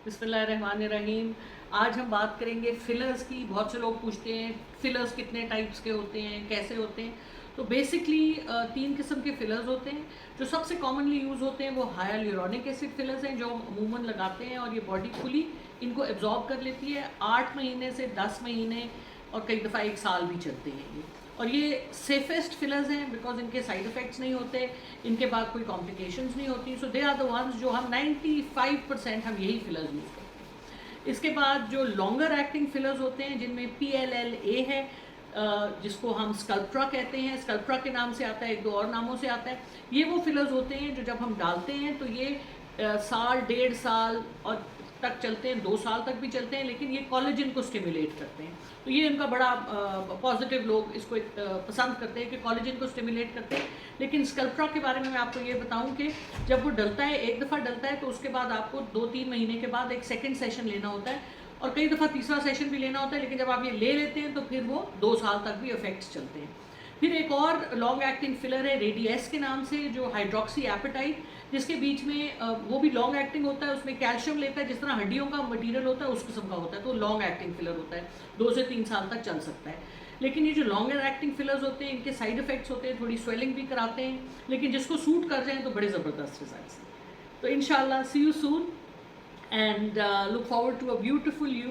बिस्मिल्लाहिर्रहमानिर्रहीम। आज हम बात करेंगे फिलर्स की। बहुत से लोग पूछते हैं फिलर्स कितने टाइप्स के होते हैं, कैसे होते हैं। तो बेसिकली 3 किस्म के फिलर्स होते हैं। जो सबसे कॉमनली यूज़ होते हैं वो हाइलुरोनिक एसिड फिलर्स हैं, जो हम अमूमन लगाते हैं और ये बॉडी फुली इनको एब्जॉर्ब कर लेती है। 8 महीने से 10 महीने और कई दफ़ा 1 साल भी चलते हैं ये। और ये सेफेस्ट फिलर्स हैं बिकॉज इनके साइड इफ़ेक्ट्स नहीं होते, इनके बाद कोई कॉम्प्लिकेशंस नहीं होती। सो दे आर द वंस जो हम 95% हम यही फिलर्स यूज़ करते हैं। इसके बाद जो लॉन्गर एक्टिंग फिलर्स होते हैं जिनमें PLLA है, जिसको हम स्कल्प्ट्रा कहते हैं, स्कल्प्ट्रा के नाम से आता है, 1-2 और नामों से आता है। ये वो फिलर्स होते हैं जो जब हम डालते हैं तो ये साल 1.5 साल और तक चलते हैं, 2 साल तक भी चलते हैं, लेकिन ये कोलेजन को स्टिमुलेट करते हैं। तो ये इनका बड़ा पॉजिटिव लोग इसको पसंद करते हैं कि कोलेजन को स्टिमुलेट करते हैं। लेकिन स्कल्प्ट्रा के बारे में मैं आपको ये बताऊं कि जब वो डलता है, एक दफ़ा डलता है, तो उसके बाद आपको 2-3 महीने के बाद एक सेकंड सेशन लेना होता है और कई दफ़ा तीसरा सेशन भी लेना होता है। लेकिन जब आप ये ले लेते हैं तो फिर वो 2 साल तक भी इफेक्ट्स चलते हैं। फिर एक और लॉन्ग एक्टिंग फिलर है रेडियस के नाम से, जो हाइड्रोक्सी एपेटाइट, जिसके बीच में वो भी लॉन्ग एक्टिंग होता है, उसमें कैल्शियम लेता है, जिस तरह हड्डियों का मटेरियल होता है उस किस्म का होता है। तो लॉन्ग एक्टिंग फिलर होता है, 2 से 3 साल तक चल सकता है। लेकिन ये जो लॉन्गर एक्टिंग फिलर्स होते हैं इनके साइड इफेक्ट्स होते हैं, थोड़ी स्वेलिंग भी कराते हैं, लेकिन जिसको सूट कर जाए तो बड़े ज़बरदस्त रिजल्ट्स हैं। तो इंशाल्लाह see you soon and look forward to a beautiful you